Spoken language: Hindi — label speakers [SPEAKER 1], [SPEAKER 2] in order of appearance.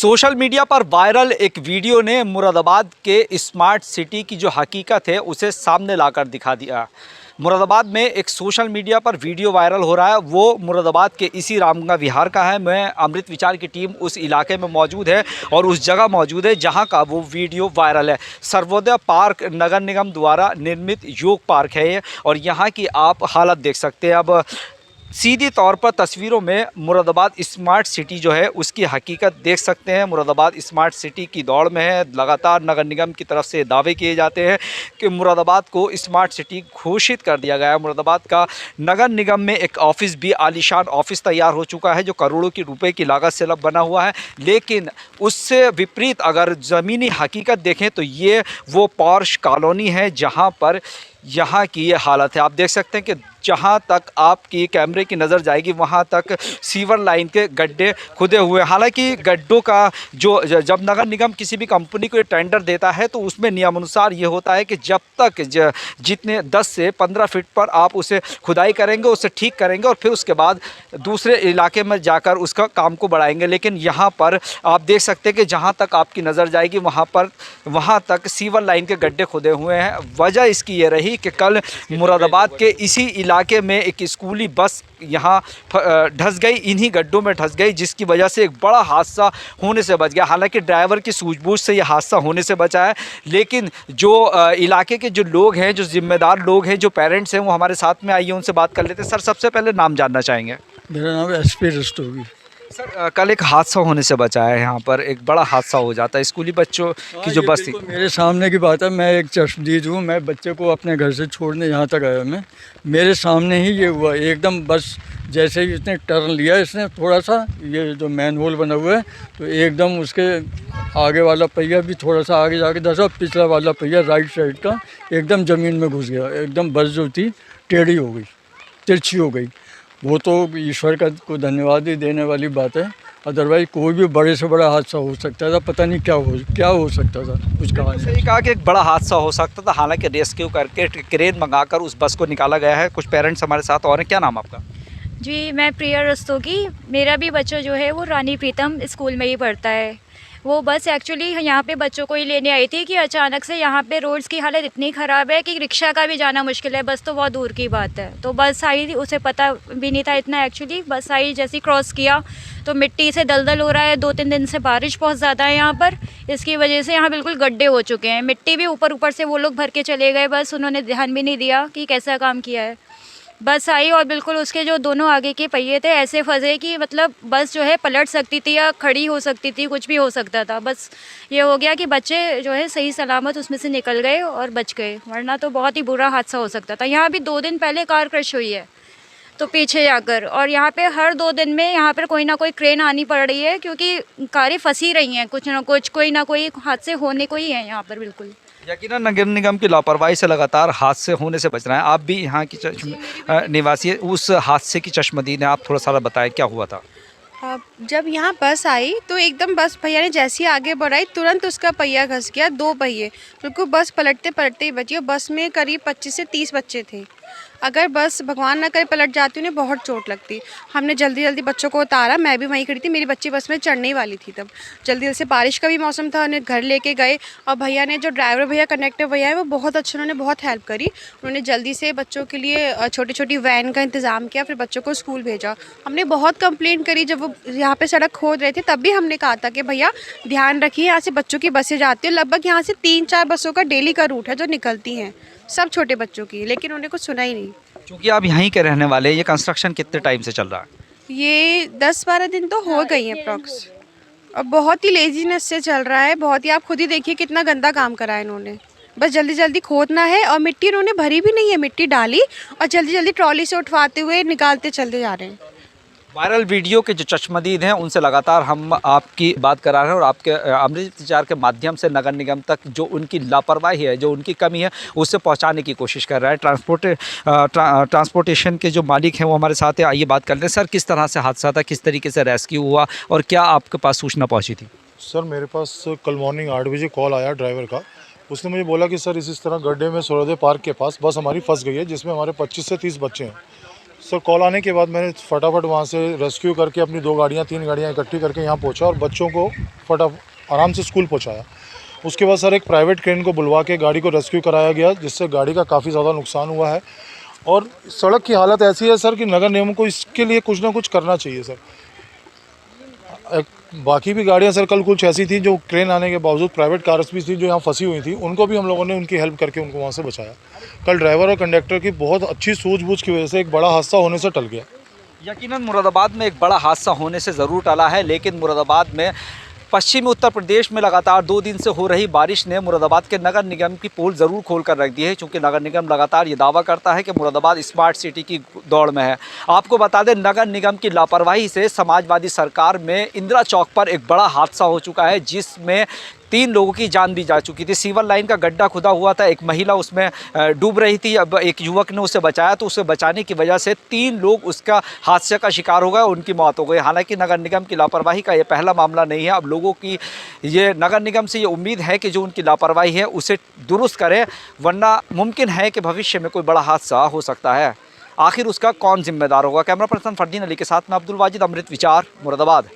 [SPEAKER 1] सोशल मीडिया पर वायरल एक वीडियो ने मुरादाबाद के स्मार्ट सिटी की जो हकीकत है उसे सामने लाकर दिखा दिया। मुरादाबाद में एक सोशल मीडिया पर वीडियो वायरल हो रहा है, वो मुरादाबाद के इसी रामगंगा विहार का है। मैं अमृत विचार की टीम उस इलाके में मौजूद है और उस जगह मौजूद है जहां का वो वीडियो वायरल है। सर्वोदय पार्क नगर निगम द्वारा निर्मित योग पार्क है ये, और यहाँ की आप हालत देख सकते हैं। अब सीधी तौर पर तस्वीरों में मुरादाबाद स्मार्ट सिटी जो है उसकी हकीकत देख सकते हैं। मुरादाबाद स्मार्ट सिटी की दौड़ में है। लगातार नगर निगम की तरफ से दावे किए जाते हैं कि मुरादाबाद को स्मार्ट सिटी घोषित कर दिया गया है। मुरादाबाद का नगर निगम में एक ऑफिस भी आलीशान ऑफिस तैयार हो चुका है जो करोड़ों की रुपए की लागत से बना हुआ है, लेकिन उससे विपरीत अगर ज़मीनी हकीकत देखें तो ये वो पॉर्श कॉलोनी है जहाँ पर यहाँ की ये हालत है। आप देख सकते हैं कि जहाँ तक आपकी कैमरे की नज़र जाएगी वहाँ तक सीवर लाइन के गड्ढे खुदे हुए हैं। हालांकि गड्ढों का जब नगर निगम किसी भी कंपनी को टेंडर देता है तो उसमें नियमानुसार ये होता है कि जब तक जितने 10 से 15 फीट पर आप उसे खुदाई करेंगे, उसे ठीक करेंगे और फिर उसके बाद दूसरे इलाके में जाकर उसका काम को बढ़ाएंगे। लेकिन यहाँ पर आप देख सकते हैं कि जहाँ तक आपकी नज़र जाएगी वहाँ तक सीवर लाइन के गड्ढे खुदे हुए हैं। वजह इसकी ये रही कि कल मुरादाबाद के इसी इलाके में एक स्कूली बस यहाँ धंस गई, इन्हीं गड्ढों में धंस गई, जिसकी वजह से एक बड़ा हादसा होने से बच गया। हालांकि ड्राइवर की सूझबूझ से यह हादसा होने से बचा है, लेकिन जो इलाके के जो लोग हैं, जो जिम्मेदार लोग हैं, जो पेरेंट्स हैं, वो हमारे साथ में आइए उनसे बात कर लेते हैं। सर, सबसे पहले नाम जानना चाहेंगे।
[SPEAKER 2] मेरा नाम एसपी रस्तोगी।
[SPEAKER 1] सर, कल एक हादसा होने से बचा है, यहाँ पर एक बड़ा हादसा हो जाता है। स्कूली बच्चों की जो बस थी,
[SPEAKER 2] मेरे सामने की बात है। मैं एक चश्मदीद हूँ, मैं बच्चे को अपने घर से छोड़ने यहाँ तक आया। मैं मेरे सामने ही ये हुआ एकदम। बस जैसे ही इसने टर्न लिया, इसने थोड़ा सा ये जो मैन होल बना हुआ है तो एकदम उसके आगे वाला पहिया भी थोड़ा सा आगे जाके धंसा, पिछला वाला पहिया राइट साइड का एकदम ज़मीन में घुस गया। एकदम बस जो थी टेढ़ी हो गई, तिरछी हो गई। वो तो ईश्वर का को धन्यवाद ही देने वाली बात है। अदरवाइज कोई भी बड़े से बड़ा हादसा हो सकता था। पता नहीं क्या हो सकता था, कुछ कहा नहीं।
[SPEAKER 1] सही कहा कि एक बड़ा हादसा हो सकता था। हालांकि रेस्क्यू करके क्रेन मंगाकर उस बस को निकाला गया है। कुछ पेरेंट्स हमारे साथ और हैं। क्या नाम आपका?
[SPEAKER 3] जी, मैं प्रिया रस्तोगी। मेरा भी बच्चा जो है वो रानी प्रीतम स्कूल में ही पढ़ता है। वो बस एक्चुअली यहाँ पे बच्चों को ही लेने आई थी कि अचानक से यहाँ पे रोड्स की हालत इतनी ख़राब है कि रिक्शा का भी जाना मुश्किल है, बस तो बहुत दूर की बात है। तो बस आई थी, उसे पता भी नहीं था इतना। एक्चुअली बस आई, जैसे क्रॉस किया तो मिट्टी से दलदल हो रहा है। 2-3 दिन से बारिश बहुत ज़्यादा है यहाँ पर, इसकी वजह से यहाँ बिल्कुल गड्ढे हो चुके हैं। मिट्टी भी ऊपर से वो लोग भर के चले गए, बस उन्होंने ध्यान भी नहीं दिया कि कैसा काम किया है। बस आई और बिल्कुल उसके जो दोनों आगे के पहिए थे ऐसे फंसे कि मतलब बस जो है पलट सकती थी या खड़ी हो सकती थी, कुछ भी हो सकता था। बस ये हो गया कि बच्चे जो है सही सलामत उसमें से निकल गए और बच गए, वरना तो बहुत ही बुरा हादसा हो सकता था। यहाँ भी 2 दिन पहले कार क्रश हुई है तो पीछे जाकर, और यहाँ पे हर 2 दिन में यहाँ पर कोई ना कोई क्रेन आनी पड़ रही है क्योंकि कारें फंसी रही हैं, कुछ ना कुछ कोई ना कोई हादसे होने को ही है यहाँ पर। बिल्कुल
[SPEAKER 1] यकीनन नगर निगम की लापरवाही से लगातार हादसे होने से बच रहे हैं। आप भी यहाँ की निवासी है, उस हादसे की चश्मदीद हैं। आप थोड़ा सा बताएं क्या हुआ था?
[SPEAKER 4] जब यहाँ बस आई तो एकदम बस भैया ने जैसे ही आगे बढ़ाई तुरंत उसका पहिया घस गया, 2 पहिए बिल्कुल बस पलटते पलटते ही बची। बस में करीब 25 से 30 बच्चे थे। अगर बस भगवान ना करे पलट जाती उन्हें बहुत चोट लगती। हमने जल्दी जल्दी बच्चों को उतारा, मैं भी वहीं खड़ी थी, मेरी बच्ची बस में चढ़ने ही वाली थी। तब जल्दी जल्दी से, बारिश का भी मौसम था, उन्हें घर लेके गए। और भैया ने, जो ड्राइवर भैया कंडक्टर भैया है, वो बहुत अच्छे, उन्होंने बहुत हेल्प करी। उन्होंने जल्दी से बच्चों के लिए छोटी छोटी वैन का इंतज़ाम किया, फिर बच्चों को स्कूल भेजा। हमने बहुत कंप्लेंट करी जब वो यहाँ पर सड़क खोद रहे थे, तब भी हमने कहा था कि भैया ध्यान रखिए, यहाँ से बच्चों की बसें जाती हैं। लगभग यहाँ से 3-4 बसों का डेली का रूट है जो निकलती हैं, सब छोटे बच्चों की, लेकिन उन्हें कुछ सुना ही नहीं।
[SPEAKER 1] क्योंकि आप यहीं के रहने वाले हैं, ये कंस्ट्रक्शन कितने टाइम से चल रहा है?
[SPEAKER 4] ये 10-12 दिन तो हो गई हैं अप्रॉक्स। अब बहुत ही लेजीनेस से चल रहा है, बहुत ही। आप खुद ही देखिए कितना गंदा काम करा है इन्होंने। बस जल्दी जल्दी खोदना है, और मिट्टी इन्होंने भरी भी नहीं है, मिट्टी डाली और जल्दी जल्दी ट्रॉली से उठवाते हुए निकालते चलते जा रहे हैं।
[SPEAKER 1] वायरल वीडियो के जो चश्मदीद हैं उनसे लगातार हम आपकी बात करा रहे हैं और आपके अमृत विचार के माध्यम से नगर निगम तक जो उनकी लापरवाही है, जो उनकी कमी है, उससे पहुंचाने की कोशिश कर रहा है। ट्रांसपोर्टेशन के जो मालिक हैं वो हमारे साथ हैं, आइए बात कर लें। सर, किस तरह से हादसा था, किस तरीके से रेस्क्यू हुआ और क्या आपके पास सूचना पहुँची थी?
[SPEAKER 5] सर, मेरे पास कल मॉर्निंग 8 बजे कॉल आया ड्राइवर का। उसने मुझे बोला कि सर इस तरह गड्ढे में सूर्योदय पार्क के पास बस हमारी फंस गई है, जिसमें हमारे 25 से 30 बच्चे हैं। सर कॉल आने के बाद मैंने फटाफट वहाँ से रेस्क्यू करके अपनी 3 गाड़ियाँ इकट्ठी करके यहाँ पहुँचा और बच्चों को आराम से स्कूल पहुँचाया। उसके बाद सर एक प्राइवेट क्रेन को बुलवा के गाड़ी को रेस्क्यू कराया गया, जिससे गाड़ी का काफ़ी ज़्यादा नुकसान हुआ है। और सड़क की हालत ऐसी है सर कि नगर निगम को इसके लिए कुछ ना कुछ करना चाहिए सर। बाकी भी गाड़ियाँ सर कल कुछ ऐसी थी जो क्रेन आने के बावजूद, प्राइवेट कार्स भी थी जो यहाँ फंसी हुई थी, उनको भी हम लोगों ने उनकी हेल्प करके उनको वहाँ से बचाया। कल ड्राइवर और कंडक्टर की बहुत अच्छी सूझबूझ की वजह से एक बड़ा हादसा होने से टल गया।
[SPEAKER 1] यकीनन मुरादाबाद में एक बड़ा हादसा होने से ज़रूर टला है, लेकिन मुरादाबाद में पश्चिमी उत्तर प्रदेश में लगातार 2 दिन से हो रही बारिश ने मुरादाबाद के नगर निगम की पोल ज़रूर खोल कर रख दी है, क्योंकि नगर निगम लगातार ये दावा करता है कि मुरादाबाद स्मार्ट सिटी की दौड़ में है। आपको बता दें, नगर निगम की लापरवाही से समाजवादी सरकार में इंदिरा चौक पर एक बड़ा हादसा हो चुका है, जिसमें 3 लोगों की जान भी जा चुकी थी। सीवर लाइन का गड्ढा खुदा हुआ था, एक महिला उसमें डूब रही थी, अब एक युवक ने उसे बचाया, तो उसे बचाने की वजह से 3 लोग उसका हादसे का शिकार हो गए, उनकी मौत हो गई। हालांकि नगर निगम की लापरवाही का ये पहला मामला नहीं है। अब लोगों की ये नगर निगम से ये उम्मीद है कि जो उनकी लापरवाही है उसे दुरुस्त करें, वरना मुमकिन है कि भविष्य में कोई बड़ा हादसा हो सकता है। आखिर उसका कौन जिम्मेदार होगा? कैमरा पर्सन फरदीन अली के साथ में अब्दुल वाजिद, अमृत विचार, मुरादाबाद।